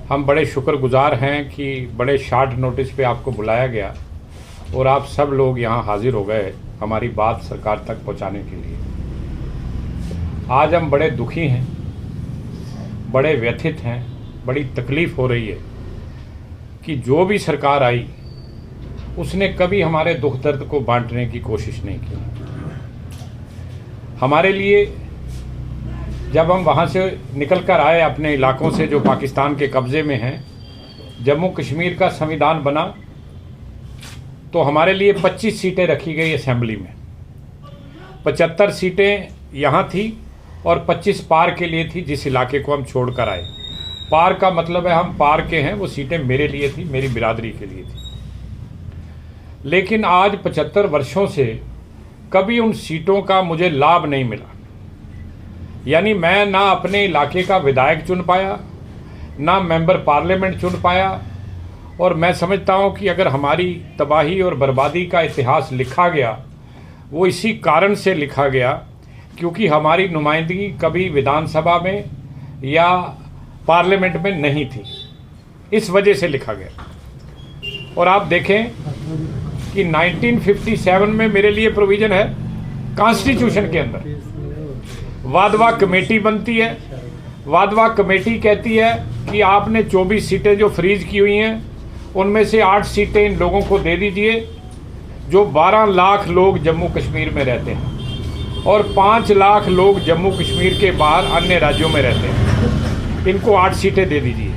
हम बड़े शुक्रगुजार हैं कि बड़े शार्ट नोटिस पे आपको बुलाया गया और आप सब लोग यहाँ हाजिर हो गए हमारी बात सरकार तक पहुँचाने के लिए। आज हम बड़े दुखी हैं, बड़े व्यथित हैं, बड़ी तकलीफ़ हो रही है कि जो भी सरकार आई उसने कभी हमारे दुख दर्द को बांटने की कोशिश नहीं की। हमारे लिए जब हम वहाँ से निकल कर आए अपने इलाकों से जो पाकिस्तान के कब्ज़े में हैं, जम्मू कश्मीर का संविधान बना तो हमारे लिए 25 सीटें रखी गई असेंबली में। 75 सीटें यहाँ थी और 25 पार के लिए थी, जिस इलाके को हम छोड़ कर आए। पार का मतलब है हम पार के हैं, वो सीटें मेरे लिए थी, मेरी बिरादरी के लिए थी। लेकिन आज 75 वर्षों से कभी उन सीटों का मुझे लाभ नहीं मिला। यानी मैं ना अपने इलाके का विधायक चुन पाया, ना मेंबर पार्लियामेंट चुन पाया। और मैं समझता हूं कि अगर हमारी तबाही और बर्बादी का इतिहास लिखा गया, वो इसी कारण से लिखा गया क्योंकि हमारी नुमाइंदगी कभी विधानसभा में या पार्लियामेंट में नहीं थी। इस वजह से लिखा गया। और आप देखें कि 1957 में मेरे लिए प्रोविज़न है कॉन्स्टिट्यूशन के अंदर, वादवा कमेटी बनती है। वादवा कमेटी कहती है कि आपने 24 सीटें जो फ्रीज की हुई हैं उनमें से 8 सीटें इन लोगों को दे दीजिए जो 12 लाख लोग जम्मू कश्मीर में रहते हैं और 5 लाख लोग जम्मू कश्मीर के बाहर अन्य राज्यों में रहते हैं। इनको 8 सीटें दे दीजिए।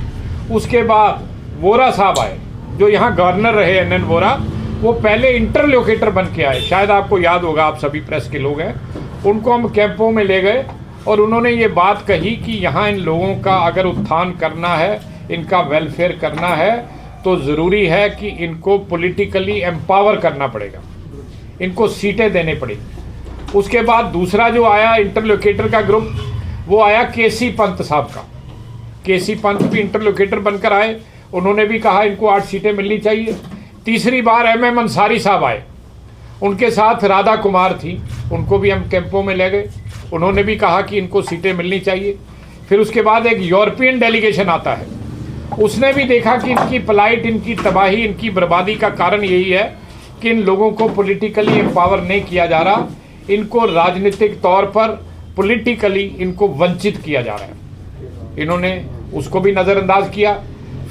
उसके बाद वोरा साहब आए, जो यहाँ गवर्नर रहे NN वोरा। वो पहले इंटरलोकेटर बन के आए, शायद आपको याद होगा, आप सभी प्रेस के लोग हैं। उनको हम कैंपों में ले गए और उन्होंने ये बात कही कि यहाँ इन लोगों का अगर उत्थान करना है, इनका वेलफेयर करना है, तो ज़रूरी है कि इनको पॉलिटिकली एम्पावर करना पड़ेगा, इनको सीटें देने पड़ेगी। उसके बाद दूसरा जो आया इंटरलोकेटर का ग्रुप, वो आया KC पंत साहब का। KC पंत भी इंटरलोकेटर बनकर आए, उन्होंने भी कहा इनको 8 सीटें मिलनी चाहिए। तीसरी बार MM अंसारी साहब आए, उनके साथ राधा कुमार थी, उनको भी हम कैंपों में ले गए, उन्होंने भी कहा कि इनको सीटें मिलनी चाहिए। फिर उसके बाद एक यूरोपियन डेलीगेशन आता है, उसने भी देखा कि इनकी पलाइट, इनकी तबाही, इनकी बर्बादी का कारण यही है कि इन लोगों को पॉलिटिकली एम्पावर नहीं किया जा रहा, इनको राजनीतिक तौर पर पॉलिटिकली इनको वंचित किया जा रहा है। इन्होंने उसको भी नज़रअंदाज किया।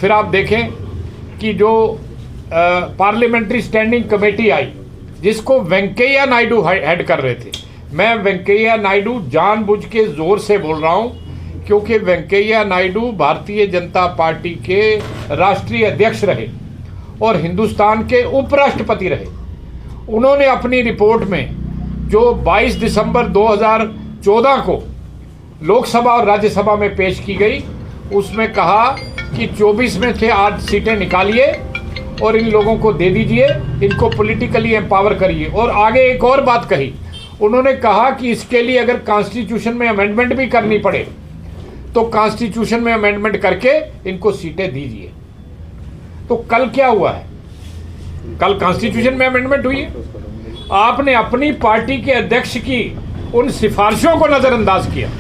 फिर आप देखें कि जो पार्लियामेंट्री स्टैंडिंग कमेटी आई, जिसको वेंकैया नायडू हेड कर रहे थे। मैं वेंकैया नायडू जानबूझ के ज़ोर से बोल रहा हूँ क्योंकि वेंकैया नायडू भारतीय जनता पार्टी के राष्ट्रीय अध्यक्ष रहे और हिंदुस्तान के उपराष्ट्रपति रहे। उन्होंने अपनी रिपोर्ट में जो 22 दिसंबर 2014 को लोकसभा और राज्यसभा में पेश की गई, उसमें कहा कि 24 में से 8 सीटें निकालिए और इन लोगों को दे दीजिए, इनको पॉलिटिकली एम्पावर करिए। और आगे एक और बात कही, उन्होंने कहा कि इसके लिए अगर कॉन्स्टिट्यूशन में अमेंडमेंट भी करनी पड़े तो कॉन्स्टिट्यूशन में अमेंडमेंट करके इनको सीटें दीजिए। तो कल क्या हुआ है? कल कॉन्स्टिट्यूशन में अमेंडमेंट हुई है। आपने अपनी पार्टी के अध्यक्ष की उन सिफारिशों को नज़रअंदाज किया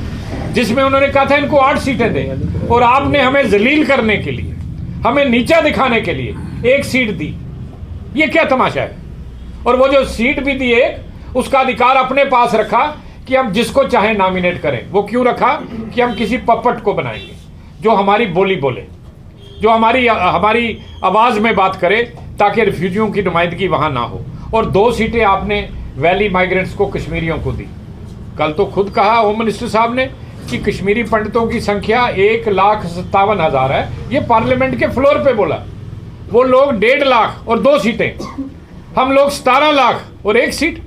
जिसमें उन्होंने कहा था इनको 8 सीटें दें, और आपने हमें जलील करने के लिए, हमें नीचा दिखाने के लिए 1 सीट दी। ये क्या तमाशा है? और वो जो सीट भी दी एक, उसका अधिकार अपने पास रखा कि हम जिसको चाहे नॉमिनेट करें। वो क्यों रखा? कि हम किसी पपट को बनाएंगे जो हमारी बोली बोले, जो हमारी आवाज़ में बात करे, ताकि रिफ्यूजियों की नुमाइंदगी वहाँ ना हो। और 2 सीटें आपने वैली माइग्रेंट्स को, कश्मीरियों को दी। कल तो खुद कहा होम मिनिस्टर साहब ने कि कश्मीरी पंडितों की संख्या 1,57,000 है। ये पार्लियामेंट के फ्लोर पे बोला। वो लोग 1.5 लाख और 2 सीटें, हम लोग 17 लाख और 1 सीट।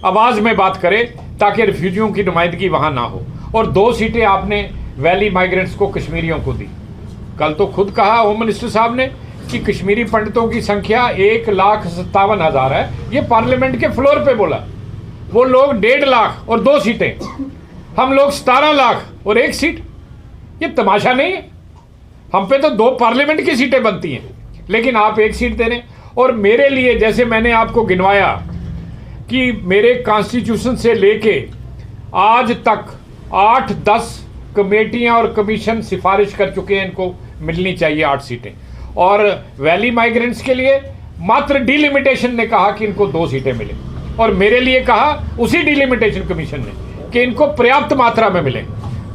आवाज़ में बात करें ताकि रिफ्यूजियों की नुमाइंदगी वहाँ ना हो। और 2 सीटें आपने वैली माइग्रेंट्स को, कश्मीरियों को दी। कल तो खुद कहा होम मिनिस्टर साहब ने कि कश्मीरी पंडितों की संख्या 1,57,000 है। ये पार्लियामेंट के फ्लोर पे बोला। वो लोग 1.5 लाख और 2 सीटें, हम लोग 17 लाख और 1 सीट। ये तमाशा नहीं है? हम पे तो 2 पार्लियामेंट की सीटें बनती हैं, लेकिन आप 1 सीट दे रहे हैं। और मेरे लिए, जैसे मैंने आपको गिनवाया कि मेरे कॉन्स्टिट्यूशन से लेके आज तक 8-10 कमेटियां और कमीशन सिफारिश कर चुके हैं, इनको मिलनी चाहिए 8 सीटें। और वैली माइग्रेंट्स के लिए मात्र डिलिमिटेशन ने कहा कि इनको 2 सीटें मिले, और मेरे लिए कहा उसी डिलिमिटेशन कमीशन ने कि इनको पर्याप्त मात्रा में मिले।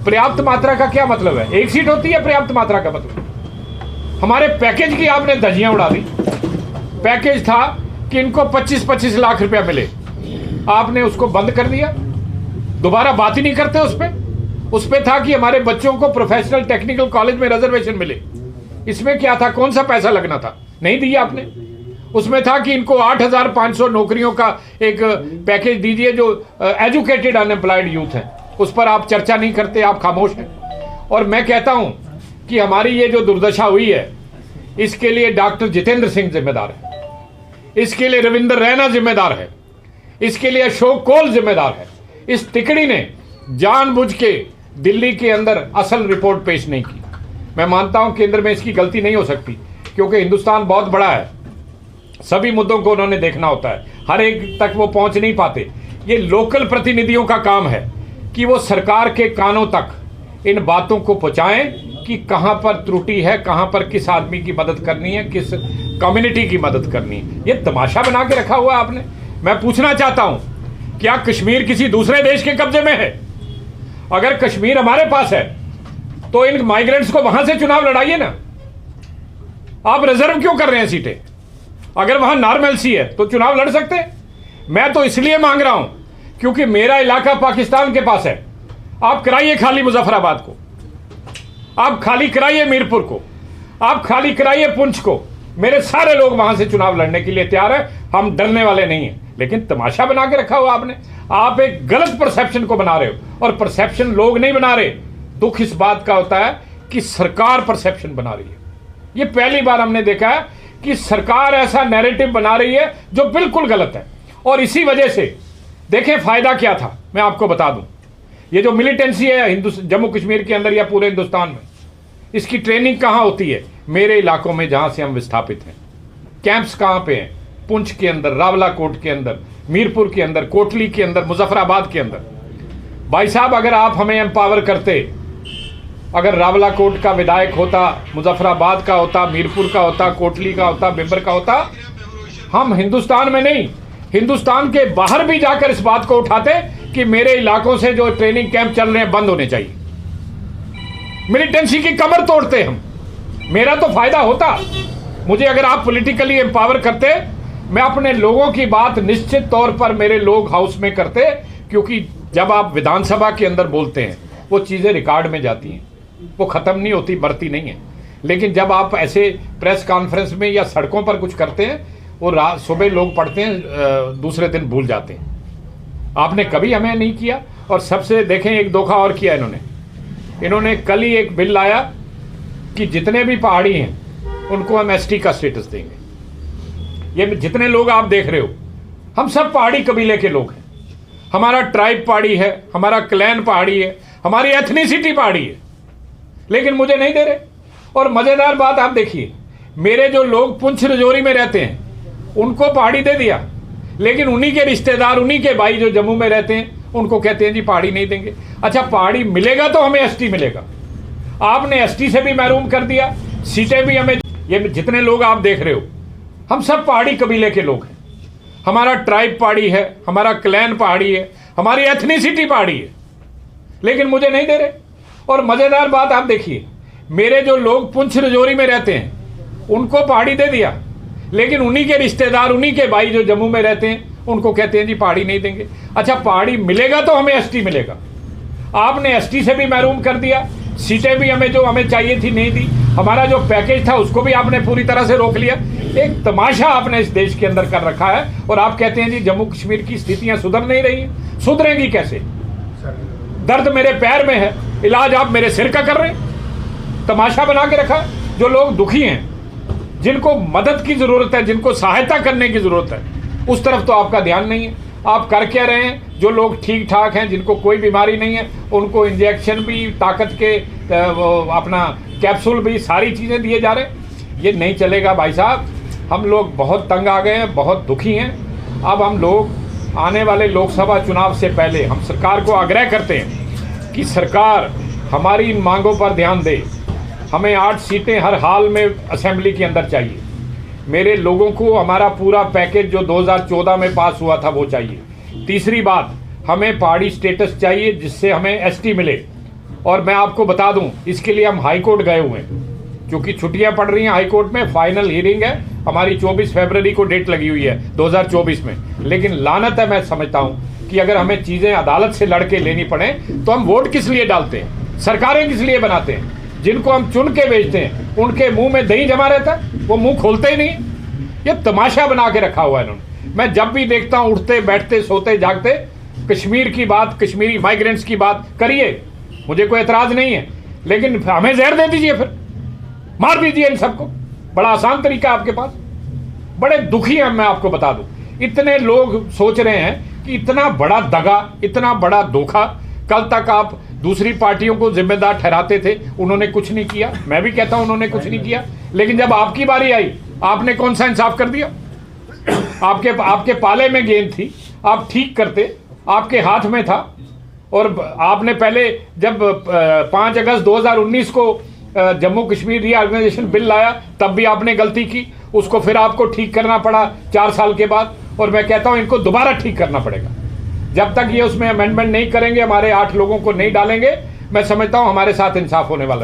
पर्याप्त मात्रा का क्या मतलब है? 1 सीट होती है पर्याप्त मात्रा का मतलब। हमारे पैकेज की आपने धज्जियां उड़ा दी। पैकेज था कि इनको 25-25 लाख रुपया मिले, आपने उसको बंद कर दिया, दोबारा बात ही नहीं करते उस पे था कि हमारे बच्चों को प्रोफेशनल टेक्निकल कॉलेज में रिजर्वेशन मिले। इसमें क्या था? कौन सा पैसा लगना था? नहीं दिया आपने। उसमें था कि इनको 8,500 नौकरियों का एक पैकेज दीजिए जो एजुकेटेड अनएम्प्लॉयड यूथ है, उस पर आप चर्चा नहीं करते, आप खामोश हैं। और मैं कहता हूं कि हमारी ये जो दुर्दशा हुई है, इसके लिए डॉक्टर जितेंद्र सिंह जिम्मेदार है, इसके लिए रविंद्र रैना जिम्मेदार है, इसके लिए अशोक कोल जिम्मेदार है। इस तिकड़ी ने जानबूझ के दिल्ली के अंदर असल रिपोर्ट पेश नहीं की। मैं मानता हूं केंद्र में इसकी गलती नहीं हो सकती, क्योंकि हिंदुस्तान बहुत बड़ा है, सभी मुद्दों को उन्होंने देखना होता है, हर एक तक वो पहुंच नहीं पाते। ये लोकल प्रतिनिधियों का काम है कि वो सरकार के कानों तक इन बातों को पहुंचाएं कि कहां पर त्रुटि है, कहां पर किस आदमी की मदद करनी है, किस कम्युनिटी की मदद करनी है। ये तमाशा बना के रखा हुआ है आपने। मैं पूछना चाहता हूं, क्या कश्मीर किसी दूसरे देश के कब्जे में है? अगर कश्मीर हमारे पास है तो इन माइग्रेंट्स को वहां से चुनाव लड़ाइए ना। आप रिजर्व क्यों कर रहे हैं सीटें? अगर वहां नॉर्मलसी है तो चुनाव लड़ सकते हैं। मैं तो इसलिए मांग रहा हूं क्योंकि मेरा इलाका पाकिस्तान के पास है। आप कराइए खाली मुजफ्फराबाद को, आप खाली कराइए मीरपुर को, आप खाली कराइए पुंछ को। मेरे सारे लोग वहां से चुनाव लड़ने के लिए तैयार है, हम डरने वाले नहीं हैं। लेकिन तमाशा बना के रखा हुआ आपने। आप एक गलत परसेप्शन को बना रहे हो, और परसेप्शन लोग नहीं बना रहे। दुख इस बात का होता है कि सरकार परसेप्शन बना रही है। ये पहली बार हमने देखा है कि सरकार ऐसा नैरेटिव बना रही है जो बिल्कुल गलत है। और इसी वजह से देखें फायदा क्या था, मैं आपको बता दूं। ये जो मिलिटेंसी है जम्मू कश्मीर के अंदर या पूरे हिंदुस्तान में, इसकी ट्रेनिंग कहां होती है? मेरे इलाकों में जहां से हम विस्थापित हैं। कैंप्स कहां पे हैं? पुंछ के अंदर, रावलाकोट के अंदर, मीरपुर के अंदर, कोटली के अंदर, मुजफ्फराबाद के अंदर। भाई साहब, अगर आप हमें एम्पावर करते, अगर रावलाकोट का विधायक होता, मुजफ्फराबाद का होता, मीरपुर का होता, कोटली का होता, बिम्बर का होता, हम हिंदुस्तान में नहीं, हिंदुस्तान के बाहर भी जाकर इस बात को उठाते कि मेरे इलाकों से जो ट्रेनिंग कैंप चल रहे हैं बंद होने चाहिए। मिलिटेंसी की कमर तोड़ते हम, मेरा तो फायदा होता। मुझे अगर आप पॉलिटिकली एम्पावर करते, मैं अपने लोगों की बात निश्चित तौर पर मेरे लोग हाउस में करते, क्योंकि जब आप विधानसभा के अंदर बोलते हैं वो चीज़ें रिकॉर्ड में जाती हैं, वो ख़त्म नहीं होती, बढ़ती नहीं है। लेकिन जब आप ऐसे प्रेस कॉन्फ्रेंस में या सड़कों पर कुछ करते हैं, वो रात सुबह लोग पढ़ते हैं, दूसरे दिन भूल जाते हैं। आपने कभी हमें नहीं किया। और सबसे देखें, एक धोखा और किया इन्होंने कल ही एक बिल लाया कि जितने भी पहाड़ी हैं उनको हम एसटी का स्टेटस देंगे। ये जितने लोग आप देख रहे हो, हम सब पहाड़ी कबीले के लोग हैं। हमारा ट्राइब पहाड़ी है, हमारा क्लैन पहाड़ी है, हमारी एथनिसिटी पहाड़ी है, लेकिन मुझे नहीं दे रहे। और मजेदार बात आप देखिए, मेरे जो लोग पुंछ रजौरी में रहते हैं उनको पहाड़ी दे दिया, लेकिन उन्हीं के रिश्तेदार, उन्हीं के भाई जो जम्मू में रहते हैं उनको कहते हैं जी पहाड़ी नहीं देंगे। अच्छा, पहाड़ी मिलेगा तो हमें एसटी मिलेगा। आपने एसटी से भी महरूम कर दिया, सीटें भी हमें। ये जितने लोग आप देख रहे हो, हम सब पहाड़ी कबीले के लोग हैं। हमारा ट्राइब पहाड़ी है, हमारा क्लैन पहाड़ी है, हमारी एथनिसिटी पहाड़ी है, लेकिन मुझे नहीं दे रहे। और मजेदार बात आप देखिए, मेरे जो लोग पुंछ रजौरी में रहते हैं उनको पहाड़ी दे दिया, लेकिन उन्हीं के रिश्तेदार, उन्हीं के भाई जो जम्मू में रहते हैं उनको कहते हैं जी पहाड़ी नहीं देंगे। अच्छा, पहाड़ी मिलेगा तो हमें एसटी मिलेगा। आपने एसटी से भी महरूम कर दिया, सीटें भी हमें जो हमें चाहिए थी नहीं दी, हमारा जो पैकेज था उसको भी आपने पूरी तरह से रोक लिया। एक तमाशा आपने इस देश के अंदर कर रखा है, और आप कहते हैं जी जम्मू कश्मीर की स्थितियां सुधर नहीं रही हैं। सुधरेंगी कैसे? दर्द मेरे पैर में है, इलाज आप मेरे सिर का कर रहे हैं। तमाशा बना के रखा। जो लोग दुखी हैं, जिनको मदद की जरूरत है, जिनको सहायता करने की जरूरत है, उस तरफ तो आपका ध्यान नहीं है। आप कर क्या रहे हैं? जो लोग ठीक ठाक हैं, जिनको कोई बीमारी नहीं है, उनको इंजेक्शन भी, ताकत के अपना कैप्सूल भी, सारी चीज़ें दिए जा रहे हैं। ये नहीं चलेगा भाई साहब। हम लोग बहुत तंग आ गए हैं, बहुत दुखी हैं। अब हम लोग आने वाले लोकसभा चुनाव से पहले हम सरकार को आग्रह करते हैं कि सरकार हमारी इन मांगों पर ध्यान दे। हमें 8 सीटें हर हाल में असेंबली के अंदर चाहिए। मेरे लोगों को हमारा पूरा पैकेज जो 2014 में पास हुआ था वो चाहिए। तीसरी बात, हमें पहाड़ी स्टेटस चाहिए जिससे हमें एसटी मिले। और मैं आपको बता दूं, इसके लिए हम हाई कोर्ट गए हुए हैं, क्योंकि छुट्टियां पड़ रही हैं हाई कोर्ट में। फाइनल हियरिंग है हमारी 24 फरवरी को डेट लगी हुई है 2024 में। लेकिन लानत है, मैं समझता हूं कि अगर हमें चीजें अदालत से लड़के लेनी पड़े तो हम वोट किस लिए डालते हैं, सरकारें किस लिए बनाते हैं? जिनको हम चुन के भेजते हैं उनके मुंह में दही जमा रहता है, वो मुंह खोलते ही नहीं। ये तमाशा बना के रखा हुआ है इन्होंने। मैं जब भी देखता हूं उठते बैठते सोते जागते कश्मीर की बात, कश्मीरी माइग्रेंट्स की बात करिए, मुझे कोई एतराज नहीं है, लेकिन हमें जहर दे दीजिए, फिर मार दीजिए इन सबको। बड़ा आसान तरीका आपके पास। बड़े दुखी हैं, मैं आपको बता दूं। इतने लोग सोच रहे हैं कि इतना बड़ा दगा, इतना बड़ा धोखा। कल तक आप दूसरी पार्टियों को जिम्मेदार ठहराते थे, उन्होंने कुछ नहीं किया। मैं भी कहता हूं उन्होंने कुछ नहीं किया, लेकिन जब आपकी बारी आई आपने कौन सा इंसाफ कर दिया? आपके पाले में गेंद थी, आप ठीक करते, आपके हाथ में था। और आपने पहले जब 5 अगस्त 2019 को जम्मू कश्मीर रीऑर्गेनाइजेशन बिल लाया, तब भी आपने गलती की, उसको फिर आपको ठीक करना पड़ा 4 साल के बाद। और मैं कहता हूं इनको दोबारा ठीक करना पड़ेगा। जब तक ये उसमें अमेंडमेंट नहीं करेंगे, हमारे 8 लोगों को नहीं डालेंगे, मैं समझता हूं हमारे साथ इंसाफ होने वाला नहीं।